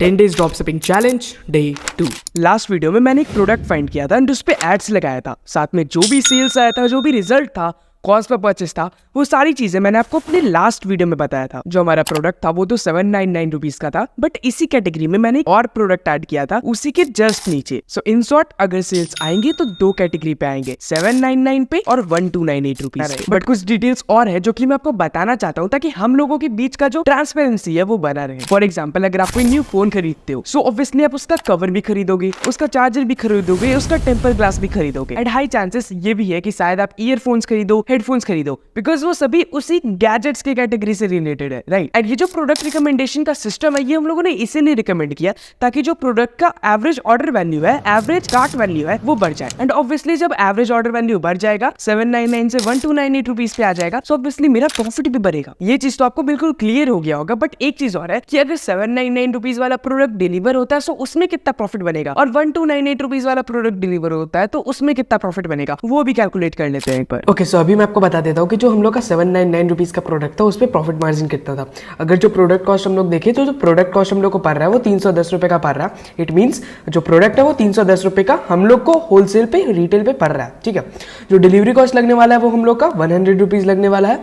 10 days drop shipping challenge day 2। Last video में मैंने एक प्रोडक्ट फाइंड किया था एंड उस पे एड्स लगाया था, साथ में जो भी सेल्स आया था, जो भी रिजल्ट था, कॉस्ट पर परचेस था, वो सारी चीजें मैंने आपको अपने लास्ट वीडियो में बताया था। जो हमारा प्रोडक्ट था वो तो 799 रुपीज का था, बट इसी कैटेगरी में मैंने एक और प्रोडक्ट ऐड किया था उसी के जस्ट नीचे। सो इन शॉर्ट अगर सेल्स आएंगे तो दो कैटेगरी पे आएंगे, 799 पे और 1298 रुपीज पे। बट कुछ डिटेल्स और है जो कि मैं आपको बताना चाहता हूँ ताकि हम लोगों के बीच का जो ट्रांसपेरेंसी है वो बना रहे। फॉर एग्जाम्पल, अगर आप कोई न्यू फोन खरीदते हो, सो ऑब्वियसली आप उसका कवर भी खरीदोगे, उसका चार्जर भी खरीदोगे, उसका टेम्पर ग्लास भी खरीदोगे, एंड हाई चांसेस ये भी है कि शायद आप ईयरफोन्स खरीदो, हेडफोन्स खरीदो, बिकॉज वो सभी उसी गैजेट्स के कैटेगरी से रिलेटेड है, राइट। एंड ये जो प्रोडक्ट रिकमेंडेशन का सिस्टम है, ये हम लोगों ने इसीलिए रिकमेंड किया ताकि जो प्रोडक्ट का एवरेज ऑर्डर वैल्यू है, एवरेज कार्ट वैल्यू है, वो बढ़ जाए। एंड ऑब्वियसली जब एवरेज ऑर्डर वैल्यू बढ़ जाएगा, 799 से 1298 रुपीज पे आ जाएगा, सो ऑब्वियसली मेरा प्रॉफिट भी बढ़ेगा। ये चीज तो आपको बिल्कुल क्लियर हो गया होगा। बट एक चीज और है कि अगर 799 रुपीज वाला प्रोडक्ट डिलीवर होता है, सो उसमें कितना प्रॉफिट बनेगा, और 1298 रुपीज वाला प्रोडक्ट डिलीवर होता है तो उसमें कितना प्रॉफिट बनेगा, वो भी कैलकुलेट कर लेते हैं एक बार। ओके, सो अभी मैं आपको बता देता हूँ कि जो हम लोग का 799 रुपीज का प्रोडक्ट था उस पर प्रॉफिट मार्जिन कितना था। अगर जो प्रोडक्ट कॉस्ट हम लोग देखें तो जो प्रोडक्ट कॉस्ट हम लोग को पड़ रहा है वो 310 रुपए का पड़ रहा है। इट मीन्स जो प्रोडक्ट है वो 310 रुपए का हम लोग को होलसेल पे, रिटेल पे पड़ रहा है, ठीक है। जो डिलीवरी कॉस्ट लगने वाला है वो हम लोग का 100 रुपीज लगने वाला है।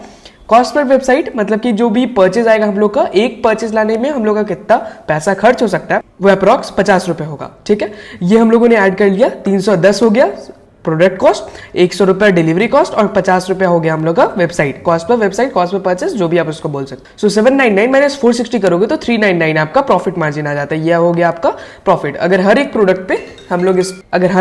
कॉस्ट पर वेबसाइट मतलब कि जो भी परचेज आएगा हम लोग का, एक परचेज लाने में हम लोग का कितना पैसा खर्च हो सकता है वो अप्रॉक्स 50 रुपए होगा, ठीक है। ये हम लोगों ने ऐड कर लिया, 310 हो गया प्रोडक्ट कॉस्ट, 100 रुपए डिलीवरी कॉस्ट और 50 रुपए हो गया हम लोग का website cost per, website cost per purchase, जो भी आप उसको बोल सकते हो। सो 799 माइनस 460 करोगे तो 399 आपका प्रॉफिट मार्जिन आ जाता है। यह हो गया आपका प्रॉफिट। अगर हर एक प्रोडक्ट पे हम लोग अगर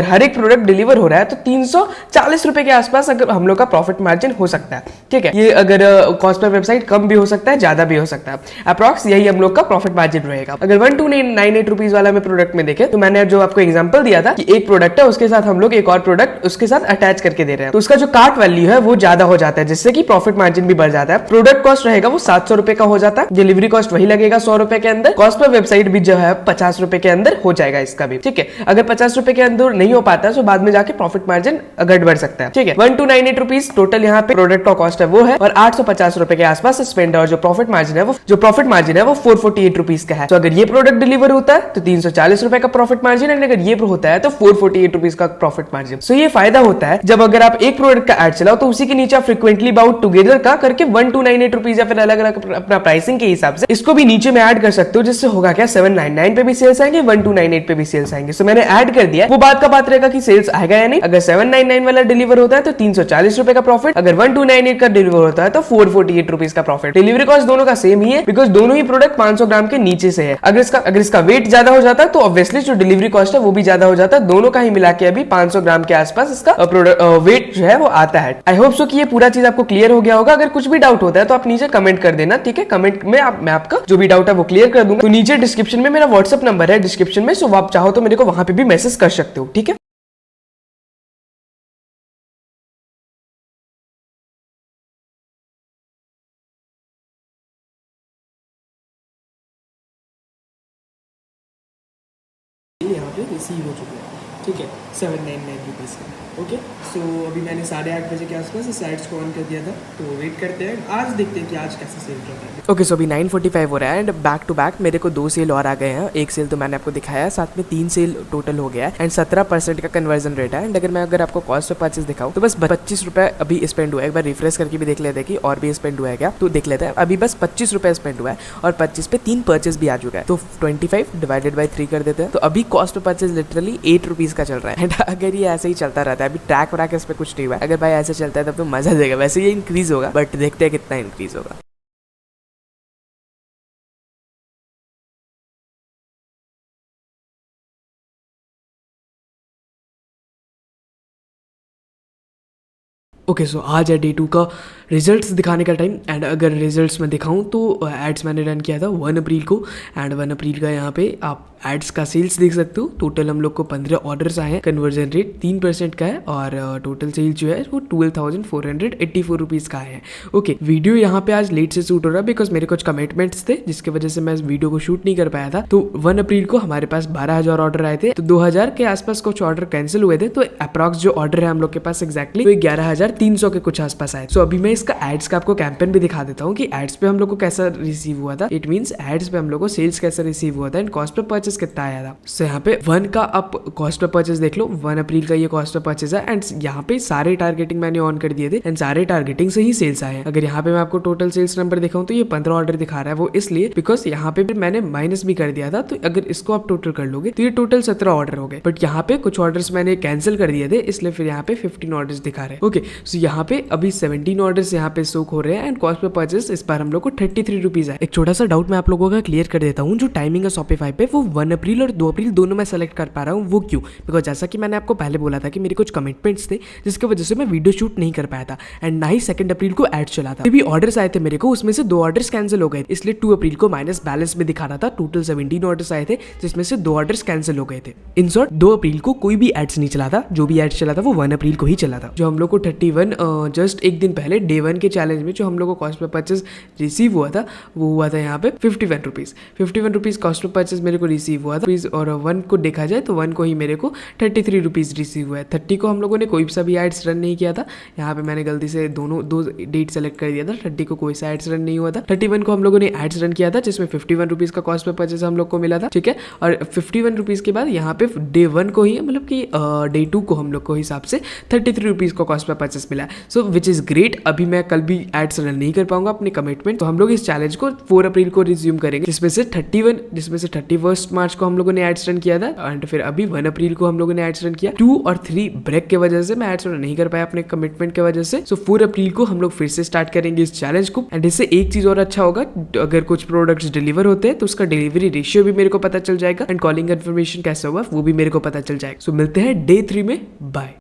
हर एक प्रोडक्ट डिलीवर हो रहा है तो 340 रुपए के आसपास अगर हम लोग का प्रॉफिट मार्जिन हो सकता है, ठीक है। ये अगर कॉस्ट पर वेबसाइट कम भी हो सकता है, ज्यादा भी हो सकता है, अप्रॉक्स यही हम लोग का प्रॉफिट मार्जिन रहेगा। अगर 1298 रुपीज वाला में प्रोडक्ट में देखे तो मैंने जो आपको एग्जांपल दिया था कि एक प्रोडक्ट है उसके साथ हम लोग एक और प्रोडक्ट उसके साथ अटैच करके दे रहे हैं, तो उसका जो कार्ट वैल्यू है वो ज्यादा हो जाता है, जिससे कि प्रॉफिट मार्जिन भी बढ़ जाता है। प्रोडक्ट कॉस्ट रहेगा वो 700 रुपए का हो जाता है, डिलीवरी कॉस्ट वही लगेगा 100 रुपए के अंदर, कॉस्ट पर वेबसाइट भी जो है 50 रुपए के अंदर हो जाएगा इसका भी, ठीक है। अगर 50 रुपए के अंदर नहीं हो पाता है तो बाद में जाके प्रॉफिट मार्जिन अगर बढ़ सकता है, ठीक है। 1298 रुपीज टोटल यहाँ पे प्रोडक्ट का कॉस्ट है वो है, और 850 रुपए के आसपास स्पेंड है, और जो प्रॉफिट मार्जिन है वो 448 रुपीज का है। तो अगर ये प्रोडक्ट डिलीवर होता है तो 340 रुपए का प्रॉफिट मार्जिन, एंड अगर ये होता है तो 448 रुपीज का प्रॉफिट मार्जिन। सो ये फायदा होता है जब अगर आप एक प्रोडक्ट का ऐड चलाओ तो उसी के नीचे आप फ्रीक्वेंटली बाउट टुगेदर का करके 1298 रुपीज या फिर अलग अलग अपना प्राइसिंग के हिसाब से इसको भी नीचे में ऐड कर सकते हो, जिससे होगा क्या 799 पे भी सेल्स आएंगे, 1298 पे भी सेल्स आएंगे। सो मैंने ऐड कर दिया, वो बात का बात रहेगा कि सेल्स आएगा या नहीं। अगर 799 वाला डिलीवर होता है तो 340 रुपए का प्रॉफिट, अगर 1298 का डिलीवर होता है तो 448 रुपीज का प्रॉफिट। डिलीवरी कॉस्ट दोनों का सेम ही है बिकॉज दोनों ही प्रोडक्ट 500 ग्राम के नीचे से है। अगर इसका वेट ज्यादा हो जाता है तो ऑब्वियसली जो डिलीवरी कॉस्ट है वो भी ज्यादा हो जाता है। दोनों का ही मिला के अभी 500 ग्राम के आसपास इसका वेट जो है वो आता है। आई होप सो कि ये पूरा चीज आपको क्लियर हो गया होगा। अगर कुछ भी डाउट होता है तो आप नीचे कमेंट कर देना, ठीक है। कमेंट में मैं आपका जो भी डाउट है वो क्लियर कर दूंगा। तो नीचे डिस्क्रिप्शन में मेरा व्हाट्सएप नंबर है डिस्क्रिप्शन में, सो आप चाहो तो मेरे को वहां पे भी मैसेज कर सकते हो, ठीक है। यहाँ पे रिसीव हो चुके हैं, ठीक है, 799 रुपीज़ का। ओके, सो अभी मैंने 8:30 बजे के आसपास इस साइट्स को ऑन कर दिया था, तो वेट करते हैं, आज देखते हैं कि आज कैसा सेल चल रहा है। ओके, सो अभी 9:45 हो रहा है एंड बैक टू बैक मेरे को 2 सेल और आ गए हैं। एक सेल तो मैंने आपको दिखाया है, साथ में 3 सेल टोटल हो गया है एंड 17% का कन्वर्जन रेट है। एंड अगर आपको कॉस्ट ऑफ परचेज दिखाऊं तो बस 25 रुपए अभी स्पेंड हुआ है। एक बार रिफ्रेश करके भी देख लेते हैं कि और भी स्पेंड हुआ है क्या, तो देख लेते हैं। अभी बस 25 रुपए स्पेंड हुआ है और 25 पे 3 परचेज भी आ चुका है, तो 25 डिवाइडेड बाई 3 कर देते हैं। तो अभी cost of purchase literally 8 rupees का चल रहा है। एंड अगर ये ऐसे ही चलता रहता है, अभी ट्रैक व्रैक इस पे कुछ नहीं हुआ है, अगर भाई ऐसे चलता है तब तो मजा देगा। वैसे ये इंक्रीज होगा बट देखते हैं कितना इंक्रीज होगा। ओके, सो आज है डे 2 का रिजल्ट्स दिखाने का टाइम। एंड अगर रिजल्ट्स में दिखाऊं तो एड्स मैंने रन किया था 1 अप्रैल को, एंड 1 अप्रैल का यहाँ पे आप एड्स का सेल्स देख सकते हो। टोटल हम लोग को 15 ऑर्डर्स आए हैं, कन्वर्जन रेट 3% का है और टोटल सेल जो है वो 12,484 रुपीज का है। ओके, वीडियो यहाँ पे आज लेट से शूट हो रहा है बिकॉज मेरे कुछ कमिटमेंट्स थे जिसकी वजह से मैं इस वीडियो को शूट नहीं कर पाया था। तो 1 अप्रैल को हमारे पास 12,000 ऑर्डर आए थे, तो 2,000 के आसपास कुछ ऑर्डर कैंसिल हुए थे, तो अप्रॉक्स जो ऑर्डर है हम लोग के पास एग्जैक्टली तो 11,300 के कुछ आसपास आए। सो अभी मैं इसका एड्स का आपको कैंपेन भी दिखा देता हूँ कि एड्स पे हम लोग को कैसा रिसीव हुआ था। इट मींस एड्स पे हम लोग को सेल्स कैसा रिसीव हुआ था एंड कॉस्ट पे परचेस कितना आया था। सो यहाँ पे 1 का आप कॉस्ट पे परचेस देख लो, 1 अप्रैल का ये कॉस्ट पे परचेस है एंड यहाँ पे सारे टारगेटिंग मैंने ऑन कर दिए थे एंड सारे टारगेटिंग से ही सेल्स आए हैं। अगर यहाँ पे मैं आपको टोटल सेल्स नंबर दिखाऊं तो ये 15 ऑर्डर दिखा रहा है, वो इसलिए बिकॉज यहाँ पे भी मैंने माइनस भी कर दिया था, तो अगर इसको आप टोटल कर लोगे तो ये टोटल 17 ऑर्डर हो गए। बट यहाँ पे कुछ ऑर्डर्स मैंने कैंसिल कर दिए थे, इसलिए फिर यहाँ पे 15 ऑर्डर्स दिखा रहे हैं। ओके, सो यहाँ पे अभी 17 ऑर्डर्स यहाँ पे शो हो रहे हैं एंड कॉस्ट पे परचेस इस बार हम लोग को 33 रुपीज है। एक छोटा सा डाउट मैं आप लोगों का क्लियर कर देता हूँ, जो टाइमिंग है शॉपिफाई पे वो 1 अप्रैल और 2 अप्रैल दोनों में सेलेक्ट कर पा रहा हूँ, वो क्यों? बिकॉज जैसा कि मैंने आपको पहले बोला था कि मेरे कुछ कमिटमेंट्स थे जिसकी वजह से मैं वीडियो शूट नहीं कर पाया था एंड ना ही 2 अप्रैल को एड चला था। भी ऑर्डर्स आए थे मेरे को, उसमें से 2 ऑर्डर्स कैंसिल हो गए, इसलिए 2 अप्रैल को माइनस बैलेंस में दिखा रहा था। टोटल 17 ऑर्डर्स आए थे जिसमें से 2 ऑर्डर्स कैंसिल हो गए थे। इन शॉर्ट 2 अप्रैल को कोई भी एड्स नहीं चला था, जो भी एड्स चला था वो 1 अप्रैल को ही चला था। जो हम लोग को 31 जस्ट एक दिन पहले डे 1 के चैलेंज में जो हम लोग को कॉस्ट पे परचेस रिसीव हुआ था वो हुआ था यहाँ पे 51 रुपीज। 51 रुपीज कॉस्ट पे परचेस मेरे को रिसीव हुआ था और 1 को देखा जाए तो 1 को ही मेरे को 33 रुपीज रिसीव हुआ है। 30 को हम लोगों ने कोई सा भी एड्स रन नहीं किया था, यहाँ पे मैंने गलती से दो डेट सेलेक्ट कर दिया था। 30 को कोई सा एड्स रन नहीं हुआ था। 31 को हम लोगों ने एड्स रन किया था जिसमें 51 रुपीज का कॉस्ट पे परचेस हम लोग को मिला था, ठीक है। और 51 रुपीज के बाद यहाँ पे डे 1 को ही मतलब कि डे 2 को हम लोग को हिसाब से 33 रुपीज का कॉस्ट पे परचेस मिला है। सो विच इज ग्रेट। अभी मैं कल भी एड्स रन नहीं कर पाऊंगा अपने कमिटमेंट, तो हम लोग इस चैलेंज को 4 अप्रैल को रिज्यूम करेंगे, जिसमें से 31 मार्च को हम लोगों ने एड्स रन किया था एंड फिर अभी 1 अप्रैल को हम लोगों ने एड्स रन किया। 2 और 3 ब्रेक के वजह से मैं एड्स रन नहीं कर पाया अपने कमिटमेंट के वजह से। सो 4 अप्रैल को हम लोग फिर से स्टार्ट करेंगे इस चैलेंज को एंड इससे एक चीज और अच्छा होगा, अगर कुछ प्रोडक्ट्स डिलीवर होते हैं तो उसका डिलीवरी रेशियो भी मेरे को पता चल जाएगा एंड कॉलिंग इन्फॉर्मेशन कैसा हुआ वो भी मेरे को पता चल जाएगा। सो मिलते हैं डे 3 में, बाय।